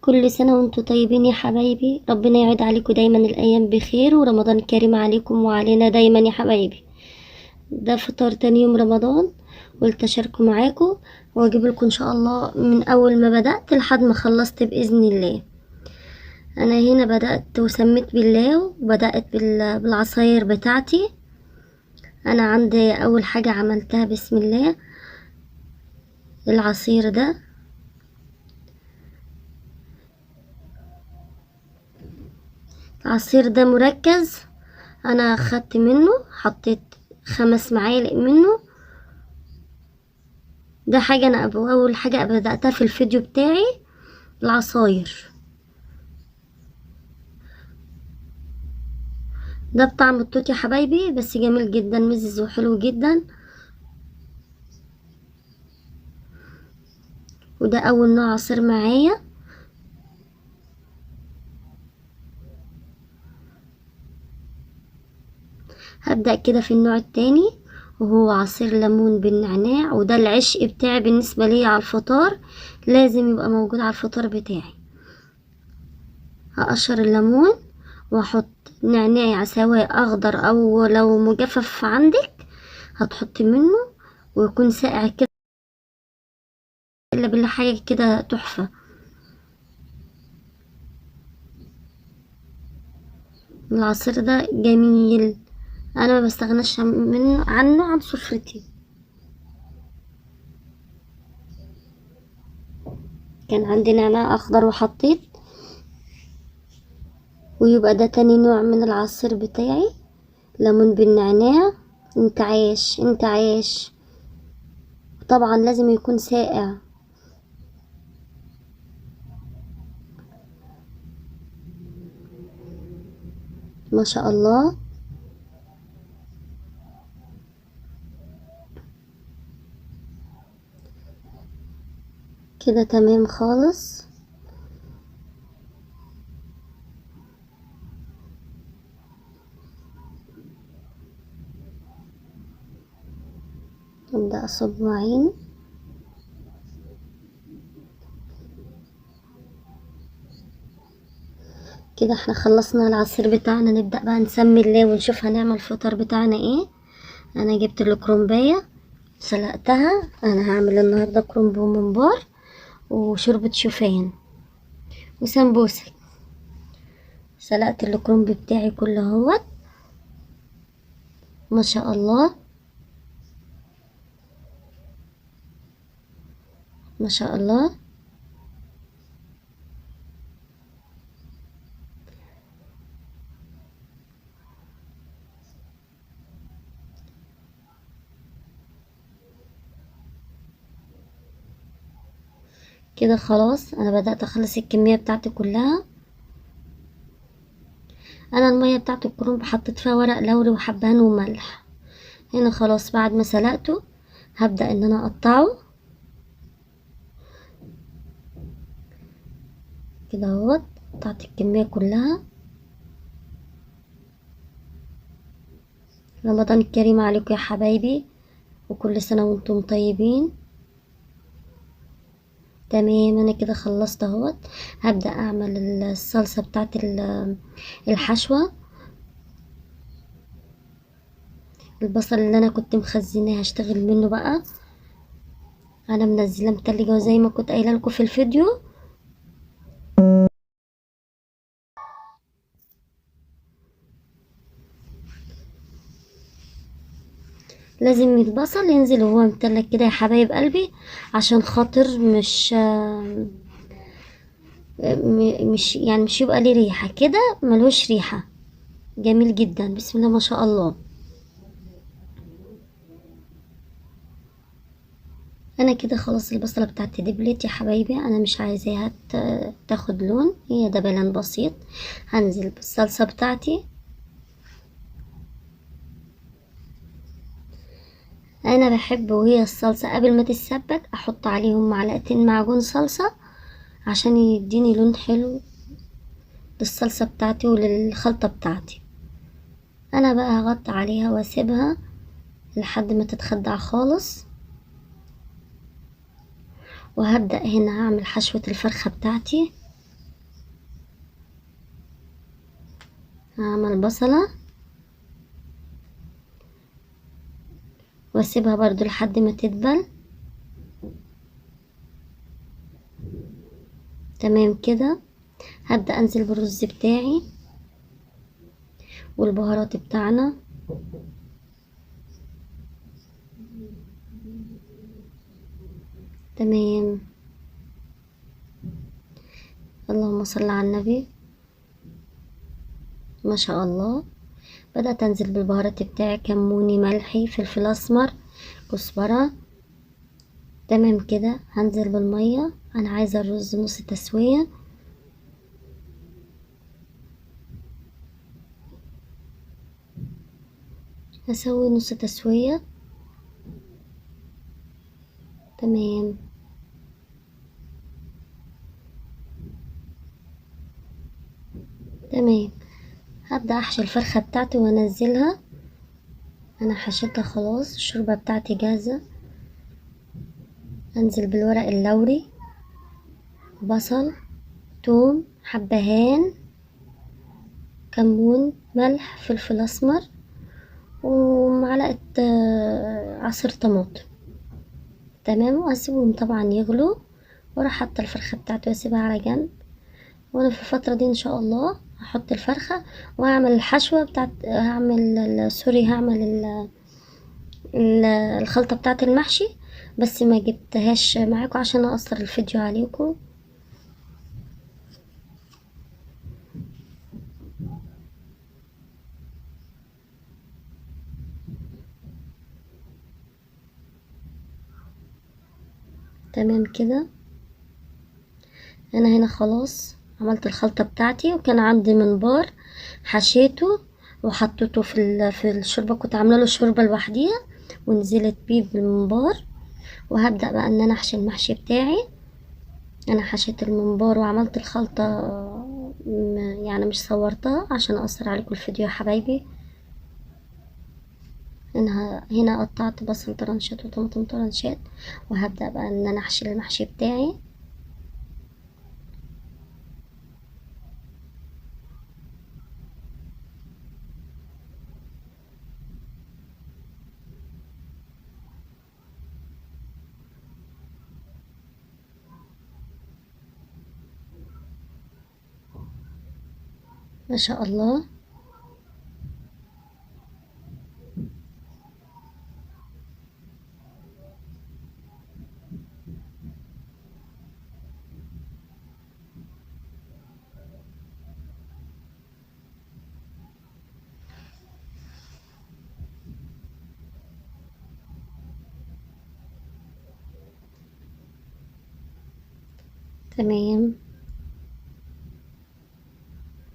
كل سنة وانتم طيبين يا حبايبي، ربنا يعيد عليكم دايما الأيام بخير، ورمضان كريم عليكم وعلينا دايما يا حبايبي. ده فطار تاني يوم رمضان، قلت أشاركه معاكم وأجيب لكم إن شاء الله من أول ما بدأت لحد ما خلصت بإذن الله. أنا هنا بدأت وسميت بالله وبدأت بالعصاير بتاعتي. أنا عندي أول حاجة عملتها بسم الله العصير ده. العصير ده مركز، انا خدت منه حطيت 5 معالق منه. ده حاجة انا اول حاجة بدأتها في الفيديو بتاعي العصاير. ده بطعم التوت يا حبايبي، بس جميل جدا مزز وحلو جدا. وده اول نوع عصير معايا. هبدأ كده في النوع التاني، وهو عصير ليمون بالنعناع، وده العشق بتاعي بالنسبة لي على الفطار، لازم يبقى موجود على الفطار بتاعي. هقشر الليمون واحط نعناع سواء اخضر او لو مجفف عندك هتحطي منه، ويكون ساقع كده، الا بالله حاجه كده تحفه. العصير ده جميل، انا ما بستغناش عنه عن سفرتي. كان عندي نعناع اخضر وحطيت، ويبقى ده تاني نوع من العصير بتاعي، ليمون بالنعناع. انت عايش انت عايش. طبعا لازم يكون ساقع. ما شاء الله. كده تمام خالص. ابدأ اصب معين. كده احنا خلصنا العصير بتاعنا، نبدأ بقى نسمي الله ونشوف هنعمل الفطار بتاعنا ايه. انا جبت الكرومباية سلقتها، انا هعمل النهاردة كرومب وممبار وشوربة شوفان وسمبوسة. سلقت الكرومب بتاعي كله اهوت. ما شاء الله ما شاء الله. كده خلاص انا بدأت اخلص الكمية بتاعتي كلها. انا المية بتاعت الكرومب حطيت فيها ورق لوري وحبهان وملح. هنا خلاص بعد ما سلقته هبدأ ان انا اقطعه كده اهوت. قطعت الكمية كلها. رمضان الكريم عليكم يا حبايبي، وكل سنة وانتم طيبين. تمام انا كده خلصت اهوت. هبدأ اعمل الصلصة بتاعت الحشوة. البصل اللي انا كنت مخزناه هشتغل منه بقى. انا منزله متلجه وزي ما كنت قايله لكم في الفيديو. لازم البصل ينزل وهو متلج كده يا حبايب قلبي، عشان خاطر مش يعني مش يبقى ليه ريحه كده، ملوش ريحه. جميل جدا بسم الله ما شاء الله. انا كده خلاص البصله بتاعتي دبلت يا حبايبي، انا مش عايزاها تاخد لون، هي دبلان بسيط. هنزل بالصلصه بتاعتي. انا بحب وهي الصلصه قبل ما تتسبك احط عليهم معلقتين معجون صلصه، عشان يديني لون حلو للصلصه بتاعتي وللخلطه بتاعتي. انا بقى هغطي عليها واسيبها لحد ما تتخدع خالص. وهبدأ هنا هعمل حشوة الفرخة بتاعتي. هعمل بصلة واسيبها برضو لحد ما تدبل. تمام كده. هبدأ انزل بالرز بتاعي والبهارات بتاعنا. تمام. اللهم صل على النبي. ما شاء الله. بدأت انزل بالبهارات بتاعي، كموني، ملحي، فلفل اسمر، كزبرة. تمام كده. هنزل بالمية، انا عايزة الرز نص تسوية. هسوي نص تسوية. تمام. تمام. هبدأ احشي الفرخة بتاعتي وانزلها. انا حشيتها خلاص، الشوربة بتاعتي جاهزة. انزل بالورق اللوري، بصل، توم، حبهان، كمون، ملح، فلفل اسمر، ومعلقة عصير طماطم. تمام. واسيبهم طبعا يغلوا، واروح حاطة الفرخة بتاعتي واسيبها على جنب. وانا في الفترة دي ان شاء الله هحط الفرخة وهعمل الحشوة بتاعت، سوري، هعمل الخلطة بتاعت المحشي. بس ما جبتهاش معاكم عشان اقصر الفيديو عليكم. تمام كده. انا هنا خلاص عملت الخلطة بتاعتي، وكان عندي منبار حشيته وحطيته في الشوربة، كنت عامله له شوربة لوحديها ونزلت بيه بالمنبار. وهبدأ بقى ان انا احشي المحشي بتاعي. انا حشيت الممبار وعملت الخلطة، يعني مش صورتها عشان اقصر عليكم الفيديو يا حبايبي. هنا قطعت بصل طرنشات وطماطم طرنشات. وهبدأ بقى ان انا احشي المحشي بتاعي. ما شاء الله. تمام.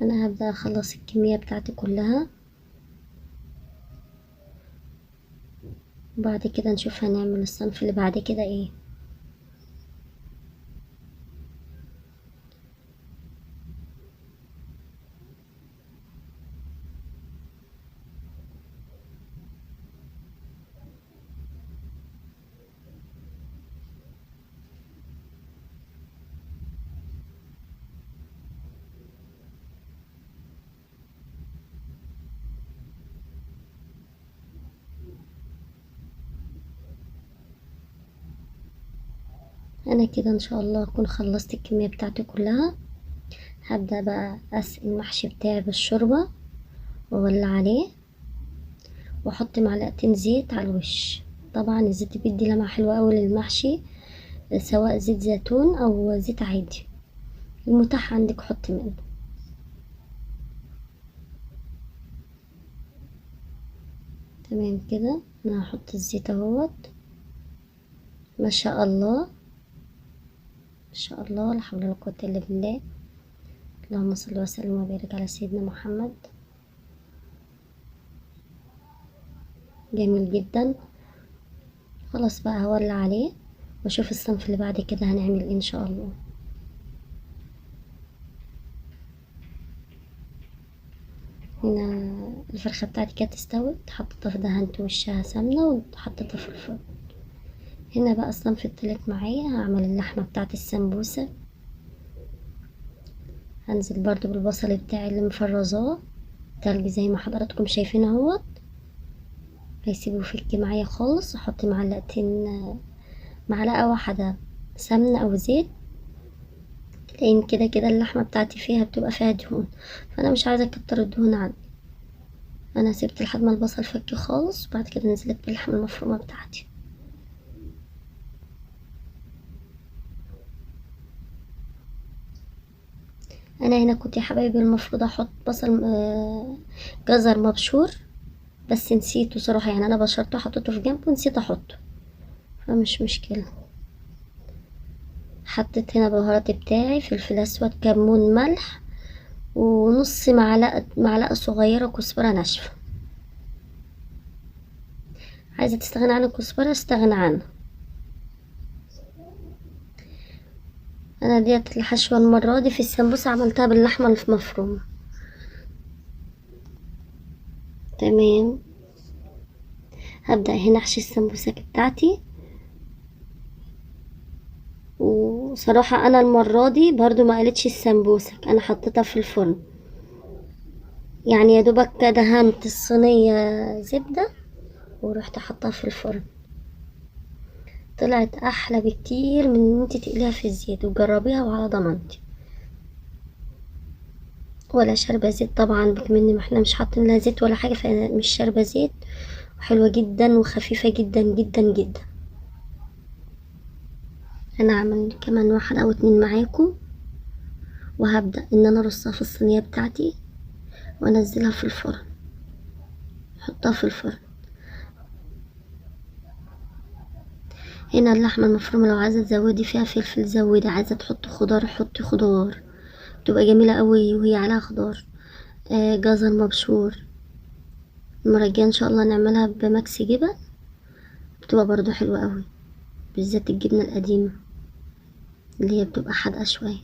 انا هبدأ اخلص الكمية بتاعتي كلها، وبعد كده نشوف هنعمل الصنف اللي بعد كده ايه. انا كده ان شاء الله اكون خلصت الكمية بتاعتي كلها. هبدأ بقى اسقي المحشي بتاعي بالشوربة واولع عليه، واحط معلقتين زيت على الوش. طبعا الزيت بيدي لمعة حلوة اوي للمحشي، سواء زيت زيتون او زيت عادي، المتاح عندك حط منه. تمام كده. انا هحط الزيت اهوت. ما شاء الله. ما شاء الله، لا حول ولا قوة الا بالله. اللهم صل وسلم وبارك على سيدنا محمد. جميل جدا. خلاص بقى هولع عليه واشوف الصنف اللي بعد كده هنعمل ايه ان شاء الله. هنا الفرخة بتاعتي كانت استوت، حطيتها في دهنت وشها سمنة وحطيتها في الفرن. هنا بقى الصنف التالت معايا، هعمل اللحمة بتاعت السمبوسة. هنزل برضو بالبصل بتاعي اللي مفرزاه. تلج زي ما حضراتكم شايفين اهوت. هيسيبه يفك معايا خالص. احط معلقة واحدة سمنة او زيت، لان كده كده اللحمة بتاعتي بتبقى فيها دهون، فانا مش عايزة اكتر الدهون عندي. انا سبت لحد ما البصل فك خالص، وبعد كده نزلت باللحمة المفرومة بتاعتي. انا هنا كنت يا حبايبي المفروض احط بصل جزر مبشور، بس نسيته صراحة، يعني انا بشرته حطيته في جنب ونسيت احطه، فمش مشكلة. حطيت هنا بهاراتي بتاعي، فلفل اسود، كمون، ملح، ونص معلقة صغيرة كزبرة ناشفة. عايزة تستغنى عن الكزبرة استغنى عنها. انا ديت الحشوة المرة دي في السمبوسة عملتها باللحمة المفرومة. تمام. هبدأ هنا احشي السمبوسة بتاعتي. وصراحة انا المرة دي برضو ما قالتش السمبوسك، انا حطيتها في الفرن، يعني يا دوبك دهنت الصينية زبدة ورحت حطها في الفرن. طلعت احلى بكتير من ان انت تقليها في الزيت، وجربيها وعلى ضمانتي. ولا شاربة زيت طبعا، بكمن ما احنا مش حاطين لها زيت ولا حاجة، فمش شاربة زيت، وحلوة جدا وخفيفة جدا جدا جدا. انا هعمل كمان واحد او اتنين معاكم، وهبدأ ان انا ارصها في الصينية بتاعتي وانزلها في الفرن. احطها في الفرن. هنا اللحمة المفرومة لو عايزة تزودي فيها فلفل زودي، عايزة تحطي خضار حطي خضار، تبقى جميلة قوي وهي عليها خضار. جزر مبشور. المرة الجاية ان شاء الله نعملها بمكس جبن، بتبقى برضو حلوة قوي، بالذات الجبنة القديمة اللي هي بتبقى حادقة شوية.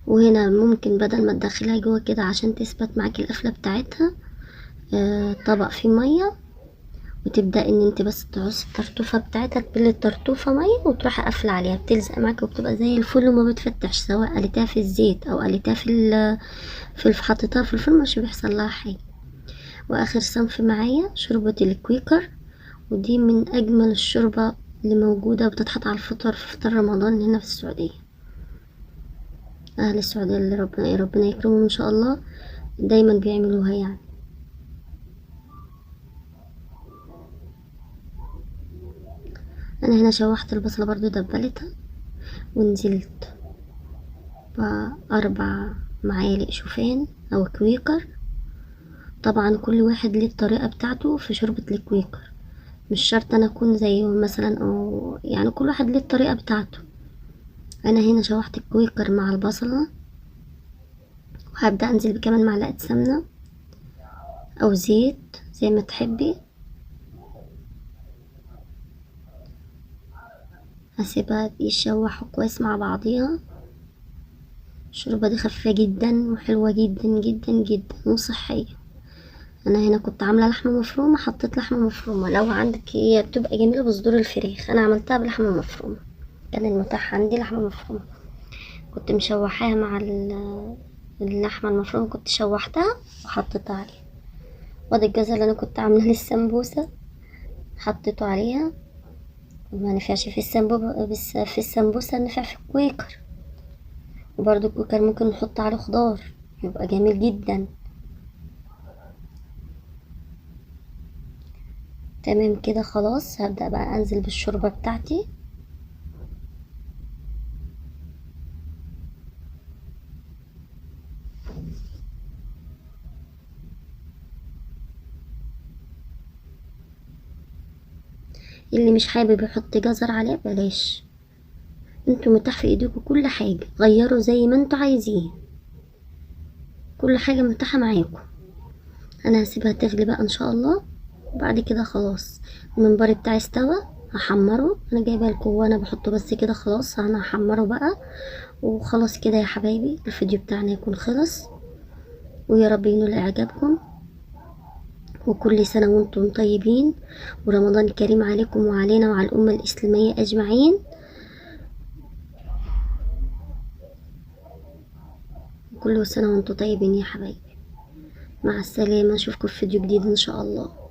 وهنا ممكن بدل ما تدخلها جوه كده عشان تثبت معاكي القفلة بتاعتها، طبق فيه مية، وتبدأ ان انت بس تعصي الطرطوفة بتاعتها، تبلي الطرطوفة مية وتروحي قافلة عليها، بتلزق معاكي وبتبقى زي الفل وما بتفتحش، سواء قليتها في الزيت او قليتها حطيتها في الفرن مش بيحصل لها حاجة. واخر صنف معايا شوربة الكويكر، ودي من اجمل الشوربة اللي موجودة، وبتتحط على الفطار في فطار رمضان هنا في السعودية. اهل السعودية اللي ربنا يكرمهم ان شاء الله دايما بيعملوها يعني. انا هنا شوحت البصلة برضو دبلتها، ونزلت بأربع معالق شوفان او كويكر. طبعا كل واحد ليه الطريقة بتاعته في شوربة الكويكر، مش شرط انا اكون زيه مثلا، او يعني كل واحد ليه الطريقة بتاعته. انا هنا شوحت الكويكر مع البصلة، وهبدأ انزل بكمان معلقة سمنة او زيت زي ما تحبي. هسيبها يشوحوا كويس مع بعضيها. الشوربة دي خفيفة جدا وحلوة جدا جدا جدا وصحية. انا هنا كنت عاملة لحمة مفرومة، حطيت لحمة مفرومة، لو عندك هي بتبقى جميلة بصدور الفراخ، انا عملتها بلحمة مفرومة، كان المتاح عندي لحمة مفرومة. كنت مشوحاها مع اللحمة المفرومة، كنت شوحتها وحطيتها عليها. وادي الجزر اللي انا كنت عاملاه للسمبوسة حطيته عليها. ما نفعش في بس في السمبوسة نفع في الكويكر. وبرضو الكويكر ممكن نحط عليه خضار يبقى جميل جدا. تمام كده خلاص. هبدأ بقى انزل بالشوربة بتاعتي. اللي مش حابب يحط جزر عليه بلاش، انتوا متاح في ايديكم كل حاجة، غيروا زي ما انتوا عايزين، كل حاجة متاحة معاكم. انا هسيبها تغلي بقى ان شاء الله. وبعد كده خلاص الممبار بتاعي استوى، هحمره. انا جايبه لكم وانا بحطه بس كده، خلاص انا هحمره بقى. وخلاص كده يا حبايبي، الفيديو بتاعنا يكون خلص، ويا رب ينول اعجابكم، وكل سنة وانتم طيبين، ورمضان كريم عليكم وعلينا وعلى الأمة الإسلامية أجمعين. كل سنة وانتم طيبين يا حبايبي. مع السلامة، اشوفكم في فيديو جديد ان شاء الله.